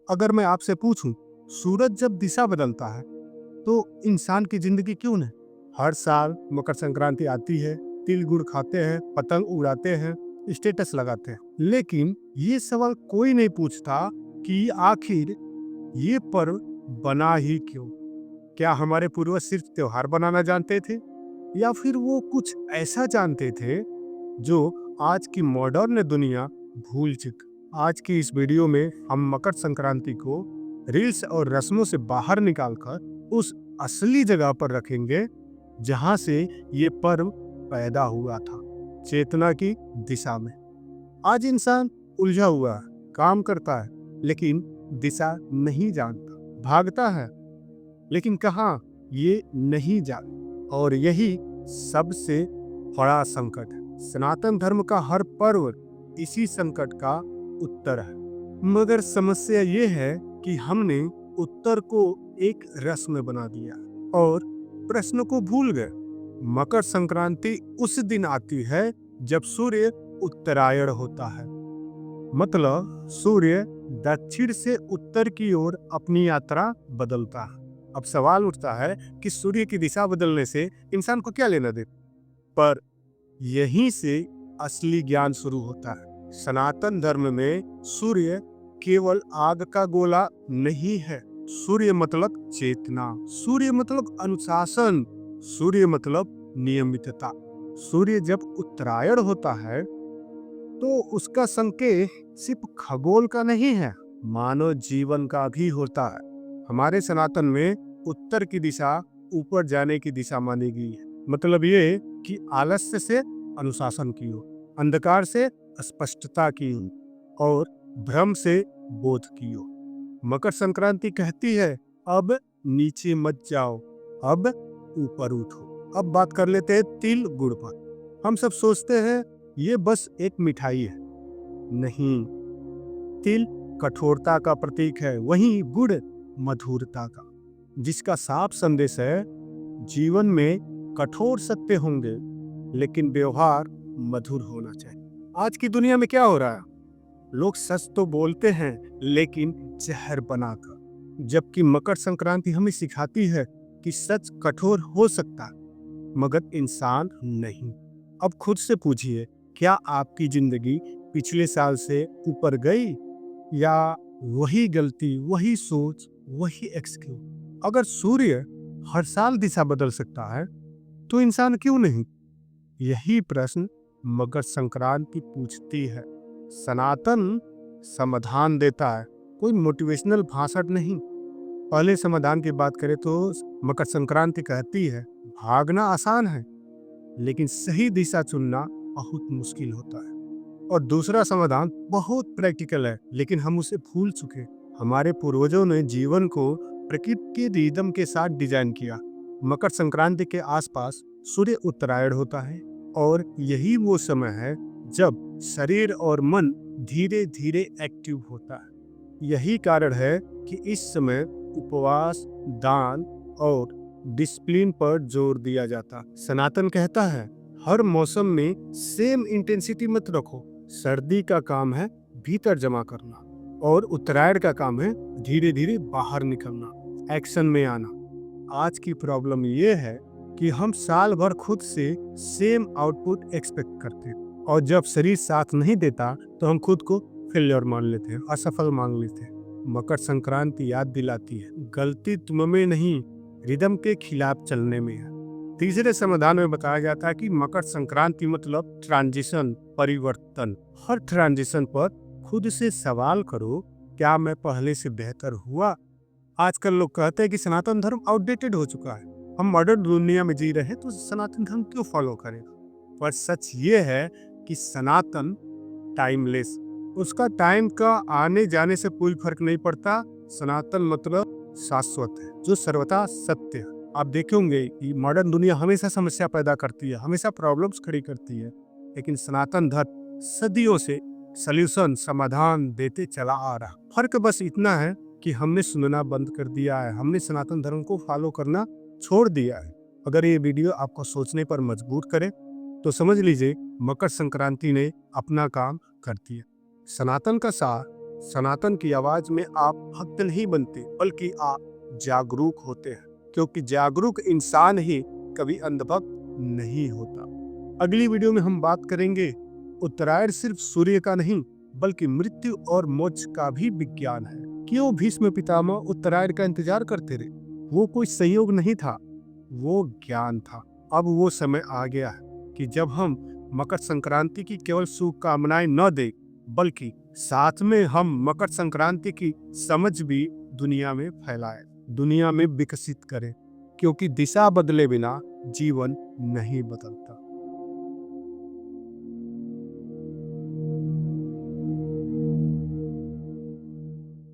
अगर मैं आपसे पूछूं, सूरज जब दिशा बदलता है तो इंसान की जिंदगी क्यों नहीं? हर साल मकर संक्रांति आती है, तिल गुड़ खाते हैं, पतंग उड़ाते हैं, स्टेटस लगाते हैं, लेकिन ये सवाल कोई नहीं पूछता कि आखिर ये पर्व बना ही क्यों? क्या हमारे पूर्वज सिर्फ त्योहार बनाना जानते थे, या फिर वो कुछ ऐसा जानते थे जो आज की मॉडर्न दुनिया भूल चुकी? आज की इस वीडियो में हम मकर संक्रांति को रील्स और रस्मों से बाहर निकालकर उस असली जगह पर रखेंगे जहां से ये पर्व पैदा हुआ था, चेतना की दिशा में। आज इंसान उलझा हुआ है, काम करता है लेकिन दिशा नहीं जानता, भागता है लेकिन कहाँ ये नहीं जानता। और यही सबसे बड़ा संकट है। सनातन धर्म का हर पर्व इसी संकट का उत्तर है, मगर समस्या ये है कि हमने उत्तर को एक रस्म बना दिया और प्रश्न को भूल गए। मकर संक्रांति उस दिन आती है जब सूर्य उत्तरायण होता है, मतलब सूर्य दक्षिण से उत्तर की ओर अपनी यात्रा बदलता है। अब सवाल उठता है कि सूर्य की दिशा बदलने से इंसान को क्या लेना देना? पर यहीं से असली ज्ञान शुरू होता है। सनातन धर्म में सूर्य केवल आग का गोला नहीं है। सूर्य मतलब चेतना, सूर्य मतलब अनुशासन, सूर्य मतलब नियमितता। सूर्य जब उत्तरायण होता है तो उसका संकेत सिर्फ खगोल का नहीं है, मानव जीवन का भी होता है। हमारे सनातन में उत्तर की दिशा ऊपर जाने की दिशा मानी गई है। मतलब ये कि आलस्य से अनुशासन की हो, अंधकार से स्पष्टता की हो और भ्रम से बोध की हो। मकर संक्रांति कहती है अब नीचे मत जाओ, अब ऊपर उठो। अब बात कर लेते हैं तिल गुड़ पर। हम सब सोचते हैं ये बस एक मिठाई है। नहीं, तिल कठोरता का प्रतीक है, वहीं गुड़ मधुरता का, जिसका साफ संदेश है जीवन में कठोर सत्य होंगे लेकिन व्यवहार मधुर होना चाहिए। आज की दुनिया में क्या हो रहा है? लोग सच तो बोलते हैं लेकिन जहर बनाकर, जबकि मकर संक्रांति हमें सिखाती है कि सच कठोर हो सकता है मगर इंसान नहीं। अब खुद से पूछिए, क्या आपकी जिंदगी पिछले साल से ऊपर गई, या वही गलती, वही सोच, वही एक्सक्यूज? अगर सूर्य हर साल दिशा बदल सकता है तो इंसान क्यों नहीं? यही प्रश्न मकर संक्रांति पूछती है। सनातन समाधान देता है, कोई मोटिवेशनल भाषण नहीं। पहले समाधान की बात करें तो मकर संक्रांति कहती है भागना आसान है लेकिन सही दिशा चुनना बहुत मुश्किल होता है। और दूसरा समाधान बहुत प्रैक्टिकल है लेकिन हम उसे भूल चुके। हमारे पूर्वजों ने जीवन को प्रकृति के रिदम के साथ डिजाइन किया। मकर संक्रांति के आसपास सूर्य उत्तरायण होता है और यही वो समय है जब शरीर और मन धीरे धीरे एक्टिव होता है। यही कारण है कि इस समय उपवास, दान और डिसिप्लिन पर जोर दिया जाता। सनातन कहता है हर मौसम में सेम इंटेंसिटी मत रखो। सर्दी का काम है भीतर जमा करना और उत्तरायण का काम है धीरे धीरे बाहर निकलना, एक्शन में आना। आज की प्रॉब्लम ये है कि हम साल भर खुद से सेम आउटपुट एक्सपेक्ट करते हैं और जब शरीर साथ नहीं देता तो हम खुद को फेलियर मान लेते हैं, असफल मान लेते हैं। मकर संक्रांति याद दिलाती है गलती तुम में नहीं, रिदम के खिलाफ चलने में है। तीसरे समाधान में बताया जाता है कि मकर संक्रांति मतलब ट्रांजिशन, परिवर्तन। हर ट्रांजिशन पर खुद से सवाल करो, क्या मैं पहले से बेहतर हुआ? आजकल लोग कहते हैं कि सनातन धर्म आउटडेटेड हो चुका है, हम मॉडर्न दुनिया में जी रहे हैं तो सनातन धर्म क्यों फॉलो करेगा? पर सच ये है कि सनातन टाइमलेस, उसका टाइम का आने जाने से कोई फर्क नहीं पड़ता। सनातन मतलब शाश्वत है, जो सर्वथा सत्य है। आप देखेंगे कि मॉडर्न दुनिया हमेशा समस्या पैदा करती है, हमेशा प्रॉब्लम्स खड़ी करती है, लेकिन सनातन धर्म सदियों से सॉल्यूशन, समाधान देते चला आ रहा। फर्क बस इतना है कि हमने सुनना बंद कर दिया है, हमने सनातन धर्म को फॉलो करना छोड़ दिया है। अगर ये वीडियो आपको सोचने पर मजबूर करे तो समझ लीजिए मकर संक्रांति ने अपना काम कर दिया। सनातन का सार सनातन की आवाज में आप भक्त नहीं बनते, बल्कि आप जागरूक होते हैं, क्योंकि जागरूक इंसान ही कभी अंधभक्त नहीं होता। अगली वीडियो में हम बात करेंगे उत्तरायण सिर्फ सूर्य का नहीं, बल्कि मृत्यु और मोक्ष का भी विज्ञान है। क्यों भीष्म पितामह उत्तरायण का इंतजार करते रहे? वो कोई संयोग नहीं था, वो ज्ञान था। अब वो समय आ गया है कि जब हम मकर संक्रांति की केवल शुभकामनाएं न दें, बल्कि साथ में हम मकर संक्रांति की समझ भी दुनिया में फैलाएं, दुनिया में विकसित करें, क्योंकि दिशा बदले बिना जीवन नहीं बदलता।